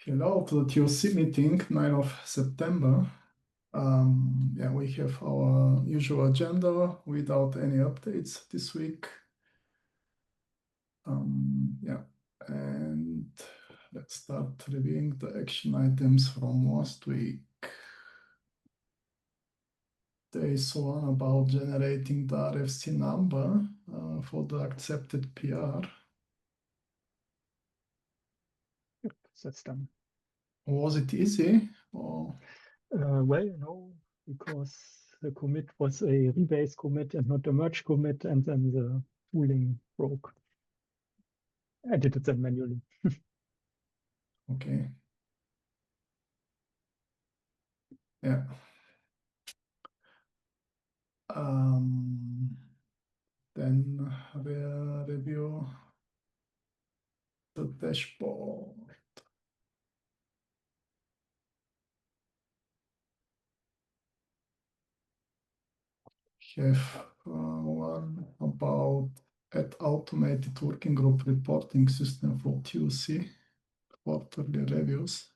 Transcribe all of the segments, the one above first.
Hello to the TOC meeting, 9th of September. Yeah, we have our usual agenda without any updates this week. Yeah, and let's start reviewing the action items from last week. There is one about generating the RFC number for the accepted PR. That's done. Was it easy? Or... Well, no, because the commit was a rebase commit and not a merge commit, and then the tooling broke. I did it then manually. Okay. Yeah. Then we'll review the dashboard. Have one about automated working group reporting system for TUC, quarterly reviews.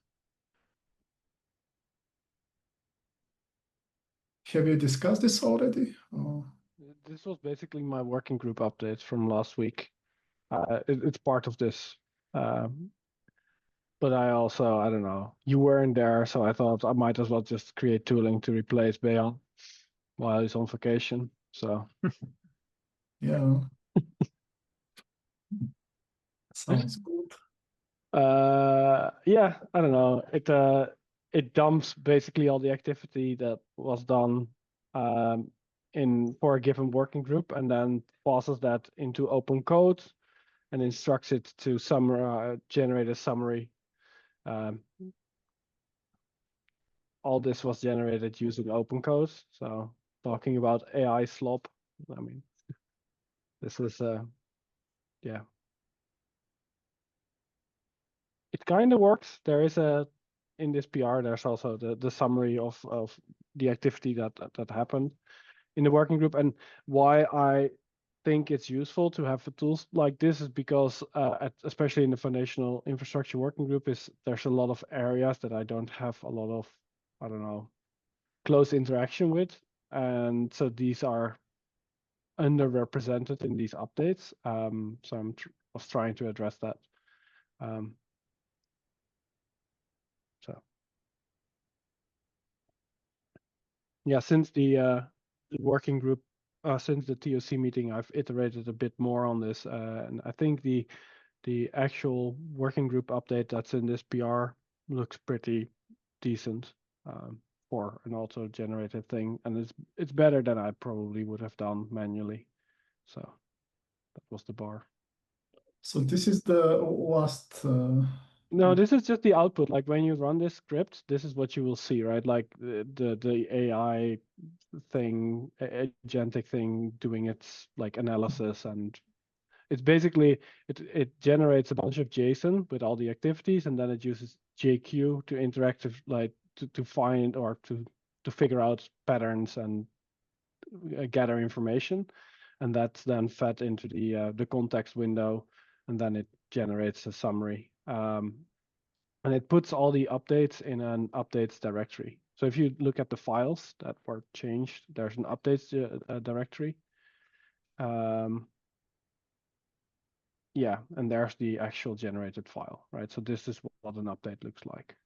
Have you discussed this already? This was basically my working group update from last week. It's part of this. But I don't know, you weren't there, so I thought I might as well just create tooling to replace Beyhan while he's on vacation. So Yeah. Sounds good. Yeah, I don't know. It dumps basically all the activity that was done for a given working group, and then passes that into open code and instructs it to generate a summary. All this was generated using open code. So talking about AI slop, I mean, this is yeah. It kind of works. There is in this PR, there's also the summary of the activity that happened in the working group. And why I think it's useful to have tools like this is because especially in the foundational infrastructure working group, there's a lot of areas that I don't have a lot of, I don't know, close interaction with. And so these are underrepresented in these updates. So I was trying to address that. So yeah, since the working group, since the TOC meeting, I've iterated a bit more on this, and I think the actual working group update that's in this PR looks pretty decent for an auto-generated thing, and it's better than I probably would have done manually. So that was the bar. So this is the last. No, this is just the output. Like when you run this script, this is what you will see, right? Like the AI thing, agentic thing, doing its like analysis, and it's basically it generates a bunch of JSON with all the activities, and then it uses JQ to interactive like to find or to figure out patterns and gather information, and that's then fed into the context window, and then it generates a summary. And it puts all the updates in an updates directory. So if you look at the files that were changed, there's an updates directory. Yeah, and there's the actual generated file, right? So this is what an update looks like.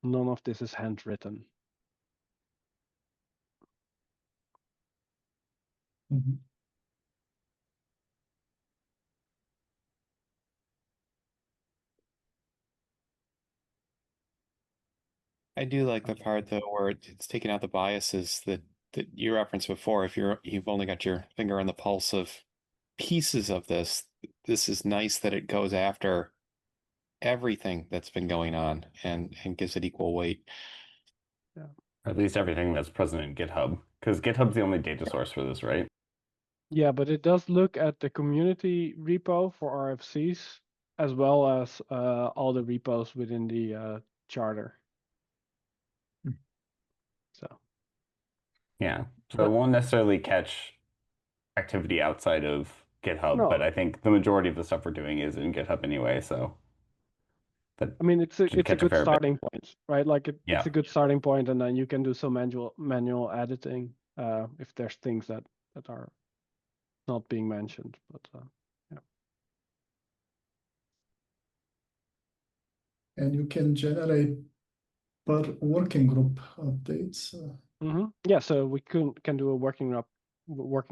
None of this is handwritten. Mhm. I do like the part though where it's taking out the biases that you referenced before. If you've only got your finger on the pulse of pieces of this is nice that it goes after everything that's been going on and gives it equal weight. Yeah. Or at least everything that's present in GitHub, because GitHub's the only data source for this, right? Yeah, but it does look at the community repo for RFCs, as well as all the repos within the charter. So Yeah. So it won't necessarily catch activity outside of GitHub, but No. I think the majority of the stuff we're doing is in GitHub anyway, so that I mean, it's a should catch a good fair bit. starting point, right? Like Yeah. it's a good starting point, and then you can do some manual editing if there's things that are not being mentioned. But yeah. And you can generate per working group updates. Yeah, so we can do a working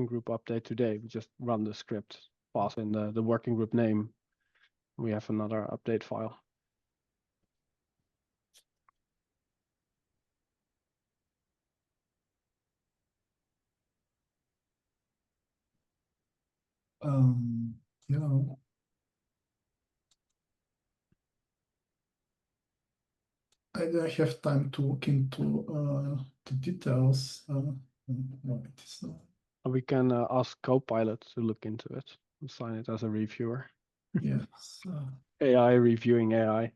group update today. We just run the script, pass in the working group name. We have another update file. Yeah. I don't have time to look into the details. No, it is not. We can ask Copilot to look into it, assign it as a reviewer. Yes. AI reviewing AI.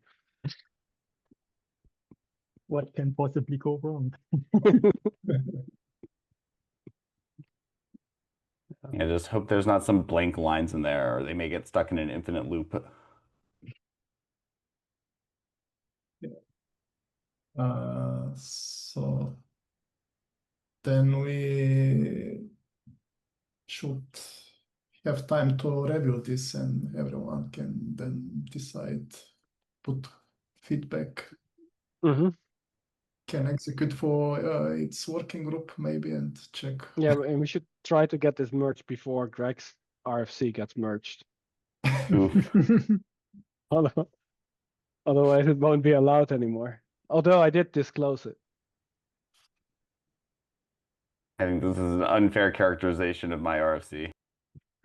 What can possibly go wrong? I just hope there's not some blank lines in there, or they may get stuck in an infinite loop. So then we should have time to review this, and everyone can then decide, put feedback, can execute for its working group maybe, and check. Yeah, and we should try to get this merged before Greg's RFC gets merged. Oof. Otherwise, it won't be allowed anymore. Although I did disclose it. I think this is an unfair characterization of my RFC.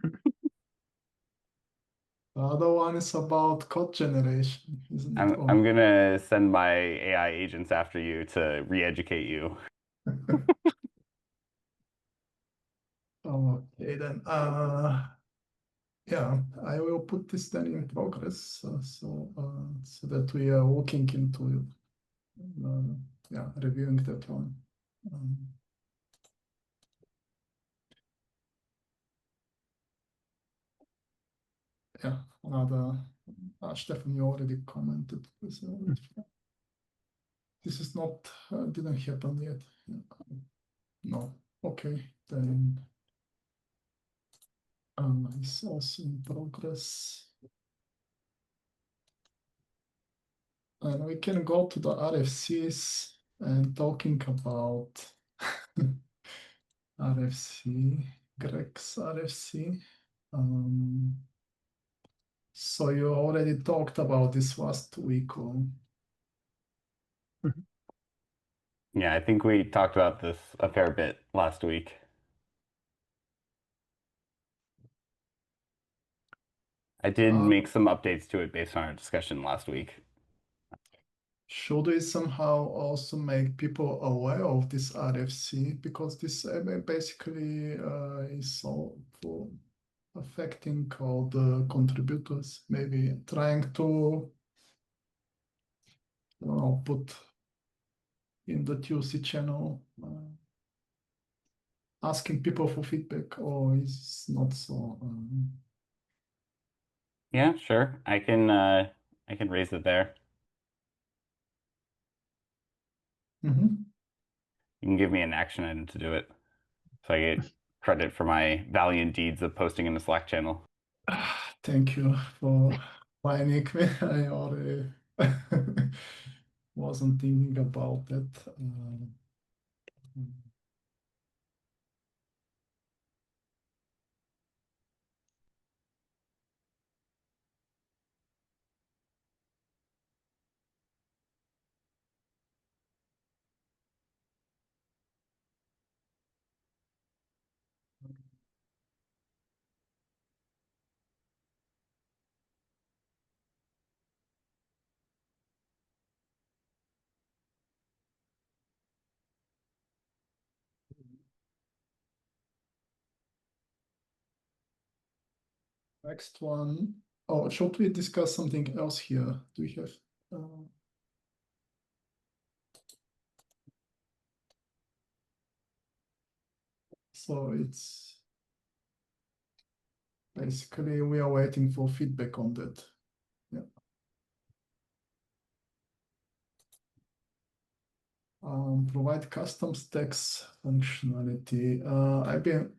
The other one is about code generation, isn't it? I'm gonna send my AI agents after you to re-educate you. Okay, then. Yeah, I will put this then in progress, so that we are looking into reviewing that one. Yeah, another Stephan, you already commented. This is not didn't happen yet. No. Okay, then it's also in progress. And we can go to the RFCs and talking about RFC, Greg's RFC. So you already talked about this last week. Yeah, I think we talked about this a fair bit last week. I did make some updates to it based on our discussion last week. Should we somehow also make people aware of this RFC? Because this basically is all for affecting all the contributors, maybe trying to put in the TUC channel, asking people for feedback, or is not so. Yeah, sure. I can raise it there. Mhm. You can give me an action item to do it, so I get credit for my valiant deeds of posting in the Slack channel. Thank you for reminding me. I already wasn't thinking about that. Next one Oh, should we discuss something else here? Do we have? So it's basically we are waiting for feedback on that. Yeah. Provide custom stacks functionality. I've been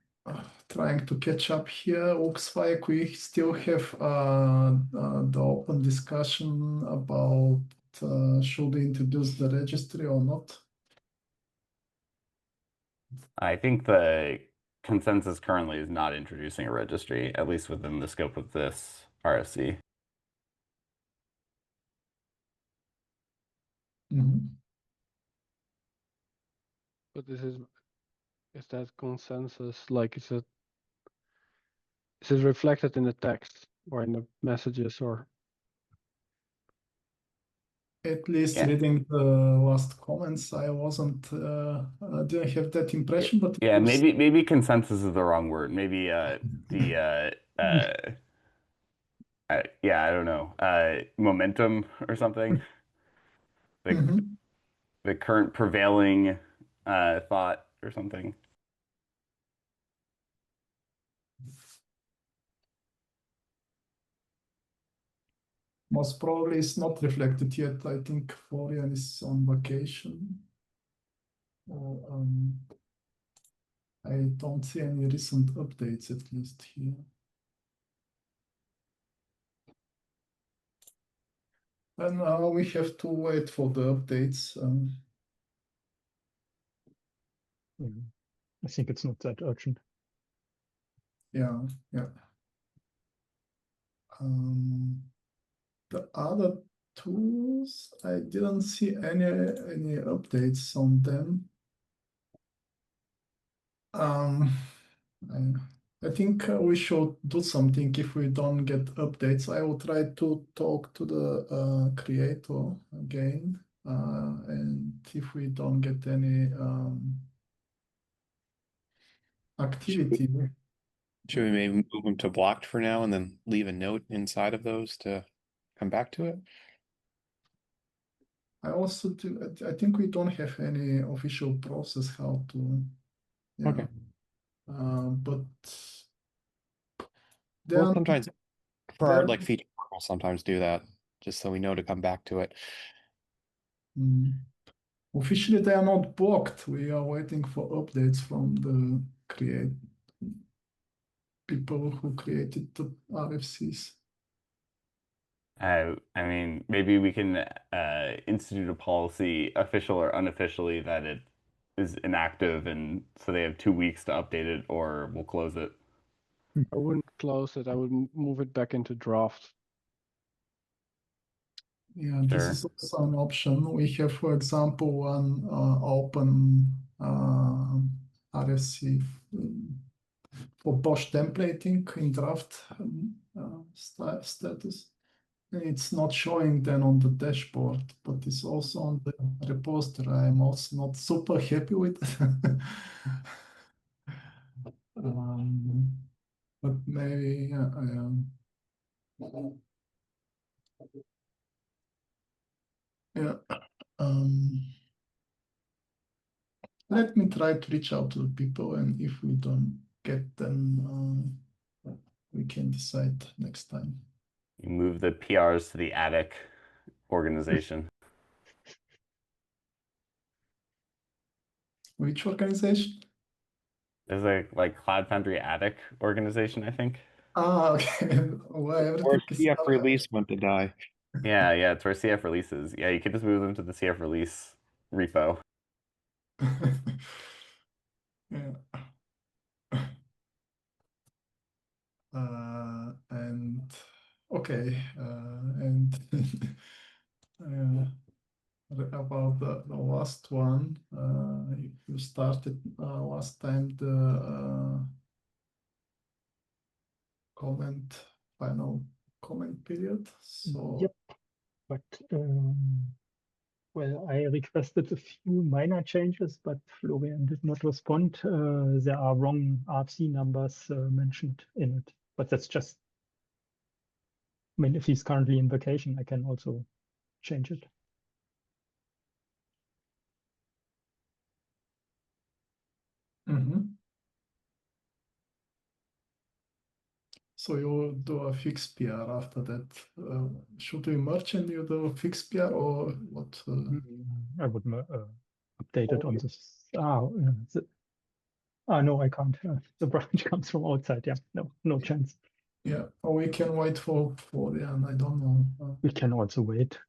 trying to catch up here. Looks like we still have the open discussion about should we introduce the registry or not. I think the consensus currently is not introducing a registry, at least within the scope of this RFC. But is that consensus like is it reflected in the text or in the messages or? At least Yeah. reading the last comments, I didn't have that impression, but Yeah, maybe consensus is the wrong word. Maybe yeah, I don't know, momentum or something. The current prevailing thought or something. Most probably it's not reflected yet. I think Florian is on vacation. I don't see any recent updates, at least here. And now we have to wait for the updates. I think it's not that urgent. Yeah. The other tools, I didn't see any updates on them. I think we should do something if we don't get updates. I will try to talk to the creator again, and if we don't get any activity. Should we maybe move them to blocked for now and then leave a note inside of those to come back to it? I think we don't have any official process how to. Yeah. Okay. But Well, sometimes for our there- like feature, we'll sometimes do that just so we know to come back to it. Officially, they are not blocked. We are waiting for updates from the people who created the RFCs. I mean, maybe we can institute a policy, official or unofficially, that it is inactive, and so they have 2 weeks to update it, or we'll close it. I wouldn't close it. I would move it back into draft. Yeah, this is also an option. We have, for example, one open RFC for Bosch templating in draft status. It's not showing then on the dashboard, but it's also on the repository. I'm also not super happy with it. But maybe let me try to reach out to the people, and if we don't get them, we can decide next time. You move the PRs to the attic organization. Which organization? There's a like Cloud Foundry attic organization, I think. Okay. Well, Or everything is CF release went to die. Yeah, it's where CF releases. Yeah, you can just move them to the CF release repo. Yeah. And okay, and about the last one, you started last time the final comment period. So Yep, but well, I requested a few minor changes, but Florian did not respond. There are wrong RFC numbers mentioned in it, but that's just mean, if he's currently in vacation, I can also change it. So you do a fixed PR after that. Should we merge and you do a fixed PR or what? I would update it on this. No, I can't. The branch comes from outside. Yeah, no chance. Yeah, or we can wait for I don't know. We can also wait.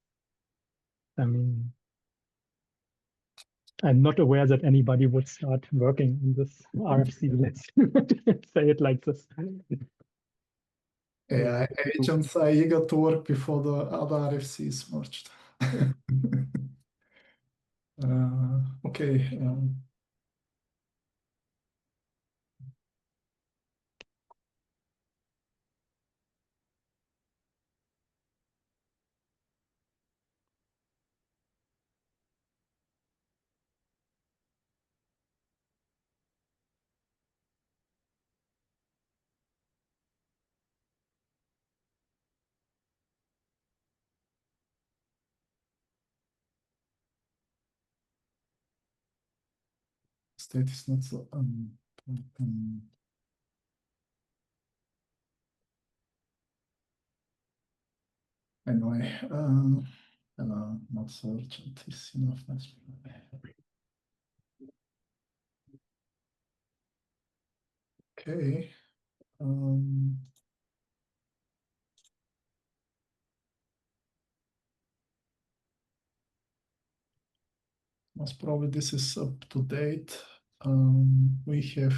I mean, I'm not aware that anybody would start working on this RFC. Let's say it like this. Yeah, agents are eager to work before the other RFC is merged. Okay. State is not so anyway, not so urgent is enough. Okay. Most probably this is up to date. We have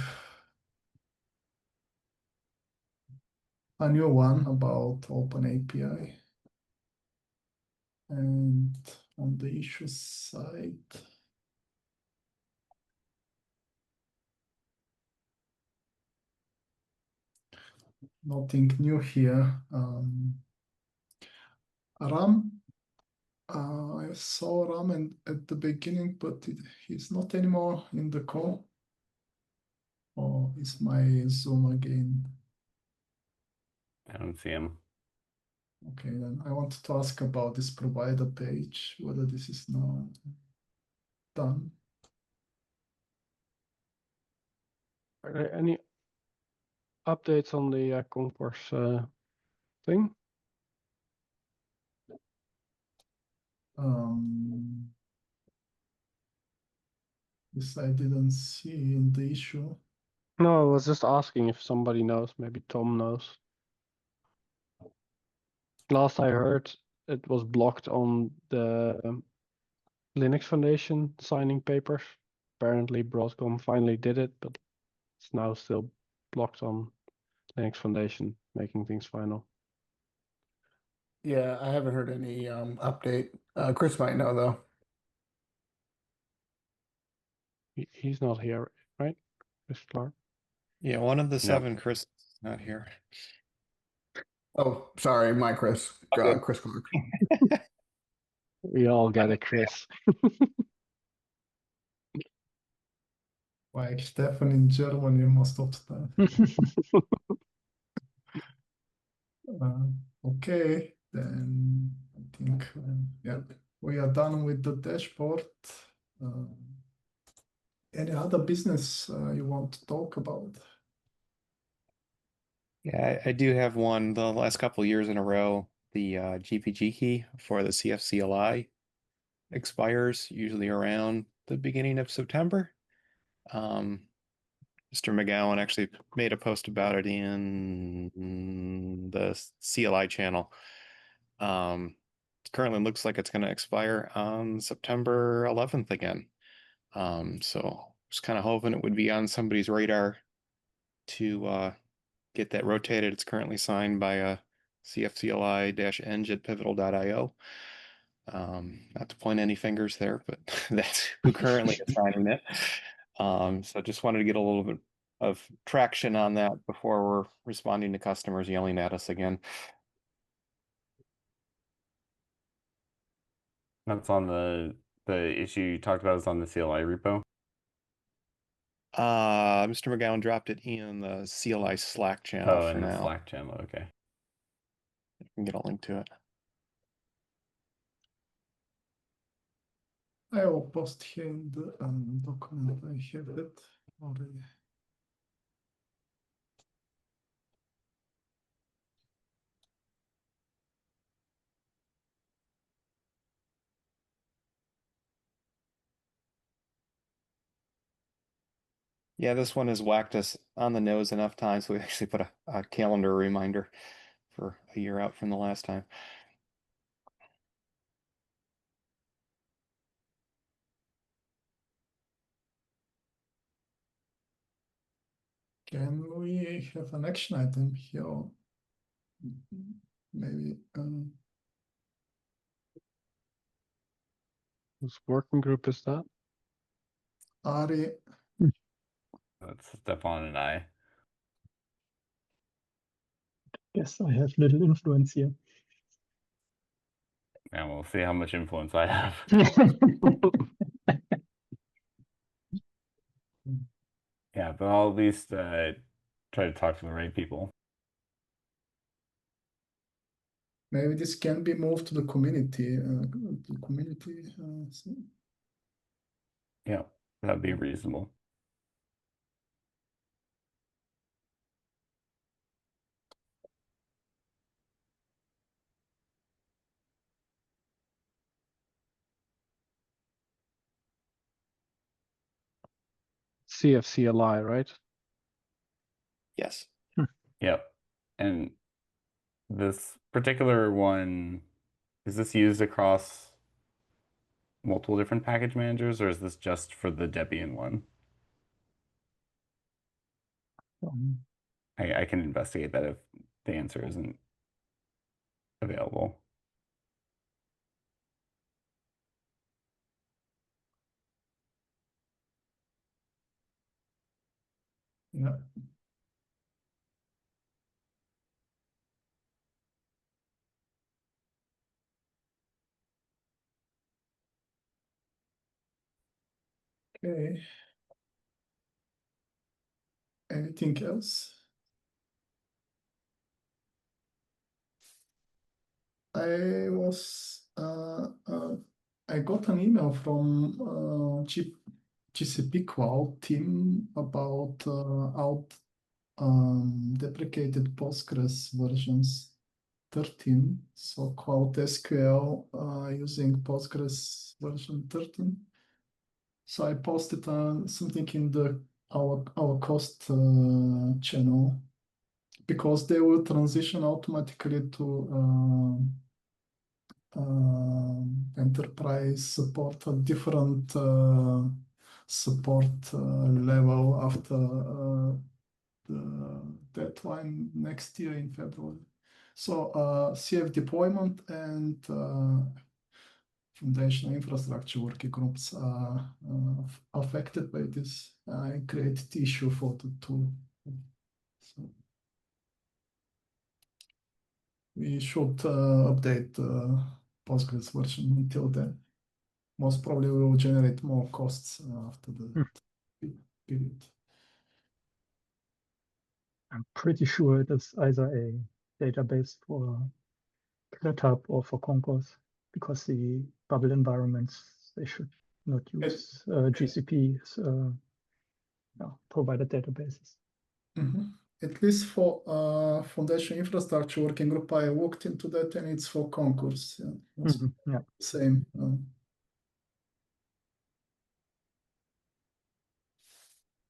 a new one about Open API. And on the issue side, nothing new here. RAM, I saw RAM at the beginning, but he's not anymore in the call. Or is my Zoom again? I don't see him. Okay, then I wanted to ask about this provider page, whether this is now done. Are there any updates on the concourse thing? This I didn't see in the issue. No, I was just asking if somebody knows. Maybe Tom knows. Last I heard, it was blocked on the Linux Foundation signing papers. Apparently, Broadcom finally did it, but it's now still blocked on Linux Foundation, making things final. Yeah, I haven't heard any update. Chris might know though. He's not here, right? Chris Clark. Yeah, one of the 7 Chris is not here. Oh, sorry, my Chris. Okay. Chris Clark. We all get it, Chris. Like Stephan in Germany most of the time. Okay, then I think yeah, we are done with the dashboard. Any other business you want to talk about? Yeah, I do have one. The last couple of years in a row, the GPG key for the CFCLI expires usually around the beginning of September. Mr. McGowan actually made a post about it in the CLI channel. It currently looks like it's going to expire on September 11th again. So just kind of hoping it would be on somebody's radar to get that rotated. It's currently signed by a CFCLI-eng at pivotal.io. Not to point any fingers there, but that's who currently is signing it. So just wanted to get a little bit of traction on that before we're responding to customers yelling at us again. That's on the issue you talked about is on the CLI repo. Mr. McGowan dropped it in the CLI Slack channel Oh, for in the now. Slack channel. Okay. I can get a link to it. I will post here in the document. I have it already. Yeah, this one has whacked us on the nose enough times, so we actually put a calendar reminder for a year out from the last time. Can we have an action item here? Maybe Whose working group is that? Ari. That's Stephan and I. Guess I have little influence here. And we'll see how much influence I have. Yeah, but I'll at least try to talk to the right people. Maybe this can be moved to the community. So. Yeah, that'd be reasonable. CFCLI, right? Yes. Yep. And this particular one, is this used across multiple different package managers, or is this just for the Debian one? I can investigate that if the answer isn't available. Yeah. Okay. Anything else? I got an email from GCP Cloud team about out deprecated Postgres versions 13. So Cloud SQL using Postgres version 13. So I posted something in the our cost channel because they will transition automatically to enterprise support, a different support level after the deadline next year in February. So CF deployment and foundational infrastructure working groups are affected by this. I created issue for the tool. So we should update Postgres version until then. Most probably we will generate more costs after the period. I'm pretty sure it is either a database for CloudHub or for Concourse, because the bubble environments, they should not use GCP's provided databases. At least for foundation infrastructure working group, I looked into that and it's for Concourse. Yeah, Yeah. same.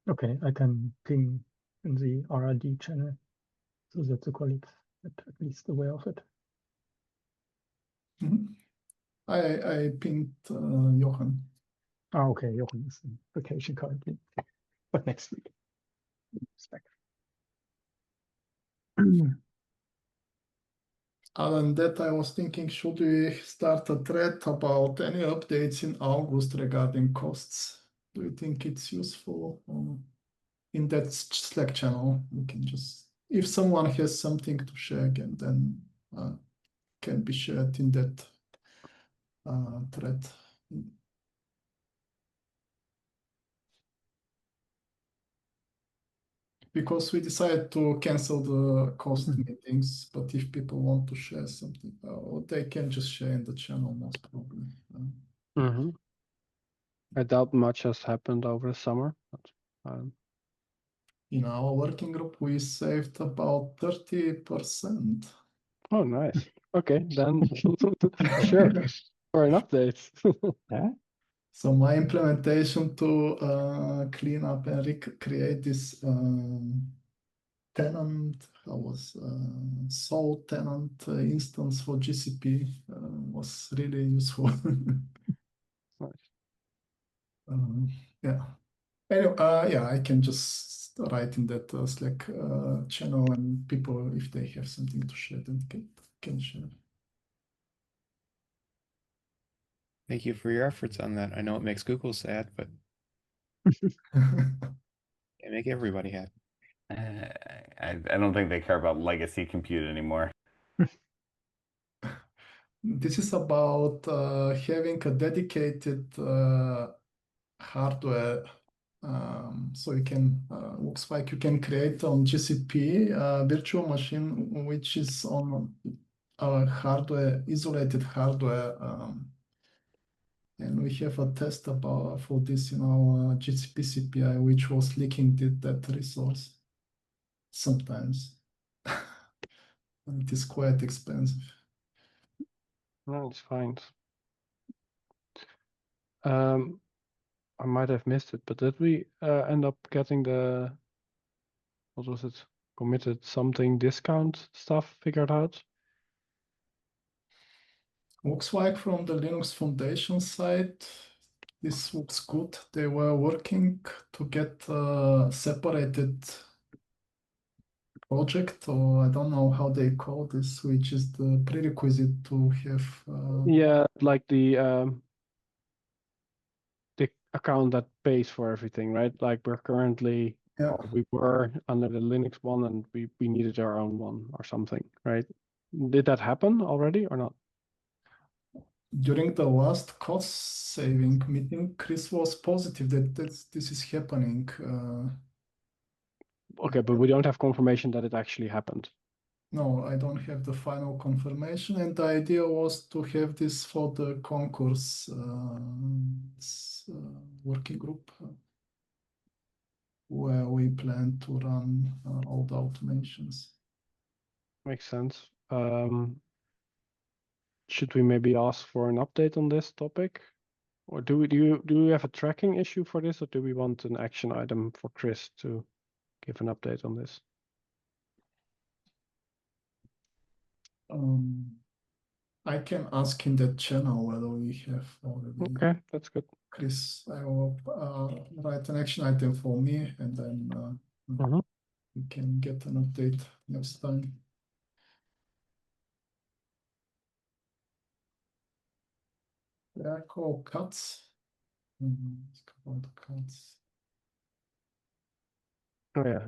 Okay, I can ping in the RRD channel so that the colleagues are at least aware of it. I pinged Johan. Okay, Jochen is on vacation currently, but next week. Expect. Other than that, I was thinking, should we start a thread about any updates in August regarding costs? Do you think it's useful? In that Slack channel, we can just, if someone has something to share again, then can be shared in that thread. because we decided to cancel the cost meetings, but if people want to share something, they can just share in the channel most probably. Mm-hmm. I doubt much has happened over the summer, but In our working group, we saved about 30%. oh, nice. Okay, then sure, for an update. Yeah. So my implementation to clean up and recreate this tenant, sole tenant instance for GCP was really useful. Nice. Yeah. Anyway, yeah, I can just write in that Slack channel, and people, if they have something to share, then can share. Thank you for your efforts on that. I know it makes Google sad, but it make everybody happy. I don't think they care about legacy compute anymore. This is about having a dedicated hardware. So you can, looks like you can create on GCP a virtual machine which is on hardware, isolated hardware. And we have a test about for this in our GCP CPI, which was leaking that resource sometimes. It is quite expensive. No, it's fine. I might have missed it, but did we end up getting the, what was it, committed something discount stuff figured out? Looks like from the Linux Foundation side, this looks good. They were working to get a separated project, or I don't know how they call this, which is the prerequisite to have. Yeah, like the account that pays for everything, right? Like we're currently, Yeah. or we were under the Linux one, and we needed our own one or something, right? Did that happen already or not? During the last cost saving meeting, Chris was positive that this is happening. Okay, but we don't have confirmation that it actually happened. No, I don't have the final confirmation, and the idea was to have this for the concourse working group where we plan to run all the automations. Makes sense. Should we maybe ask for an update on this topic? Or do we have a tracking issue for this, or do we want an action item for Chris to give an update on this? I can ask in that channel whether we have already. Okay, that's good. Chris, I will write an action item for me, and then we can get an update next time. They are called cuts. It's called cuts. Oh yeah.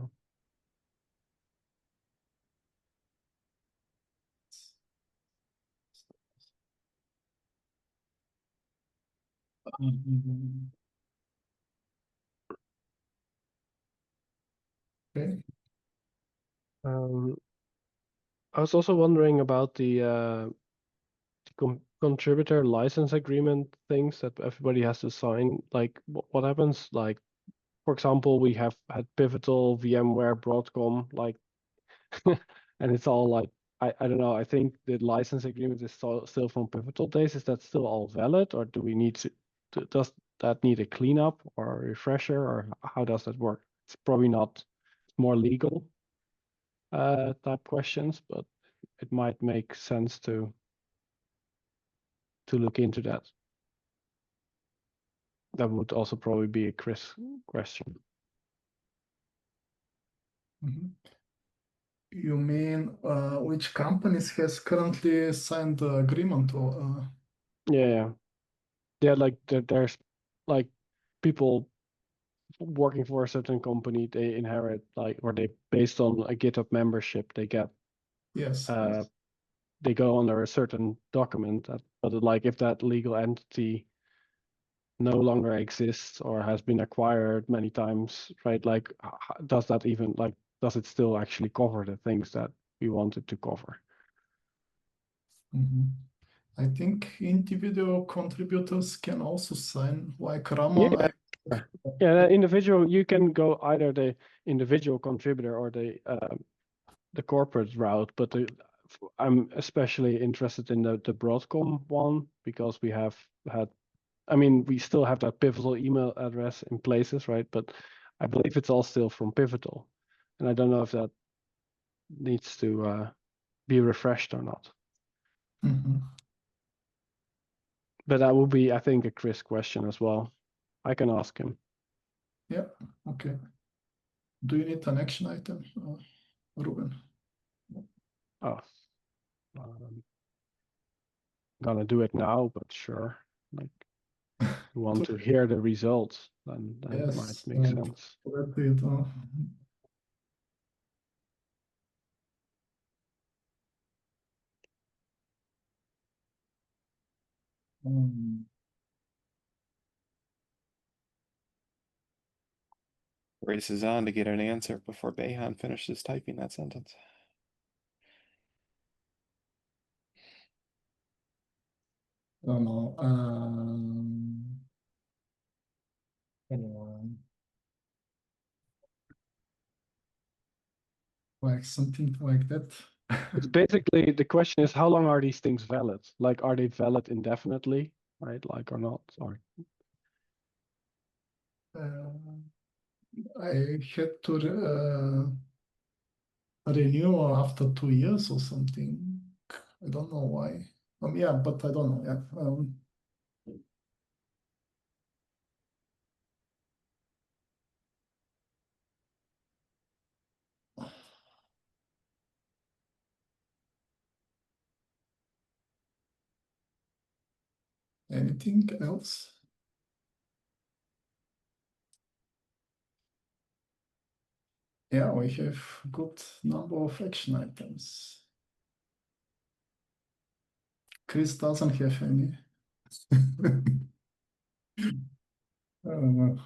Okay. I was also wondering about the contributor license agreement things that everybody has to sign. Like, what happens? Like, for example, we have had Pivotal, VMware, Broadcom, like, and it's all like, I don't know. I think the license agreement is still from Pivotal days. Is that still all valid, or do we need to does that need a cleanup or a refresher, or how does that work? It's probably not more legal type questions, but it might make sense to look into that. That would also probably be a Chris question. You mean which companies has currently signed the agreement, or? Yeah. Like there's like people working for a certain company, they inherit like, or they based on a GitHub membership, they get Yes. they go under a certain document. But like if that legal entity no longer exists or has been acquired many times, right? Like, does that even, like, does it still actually cover the things that we wanted to cover? I think individual contributors can also sign, like Rama. Yeah, individual, you can go either the individual contributor or the corporate route, but I'm especially interested in the Broadcom one because we have had, I mean, we still have that Pivotal email address in places, right? But I believe it's all still from Pivotal, and I don't know if that needs to be refreshed or not. But that will be, I think, a Chris question as well. I can ask him. Yeah, okay. Do you need an action item, Ruben? Oh, gonna do it now, but sure. Like, you want to hear the results, then it might Yes, make sense. let it, Races on to get an answer before Beyhan finishes typing that sentence. I don't know. Anyone. Like something like that. It's basically, the question is, how long are these things valid? Like, are they valid indefinitely, right? Like, or not? Or I had to renew after 2 years or something. I don't know why. Yeah, but I don't know. Yeah. Anything else? Yeah, we have good number of action items. Chris doesn't have any.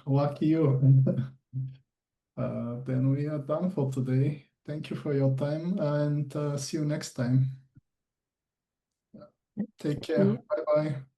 Lucky you. Then we are done for today. Thank you for your time and see you next time. Take care. Bye-bye.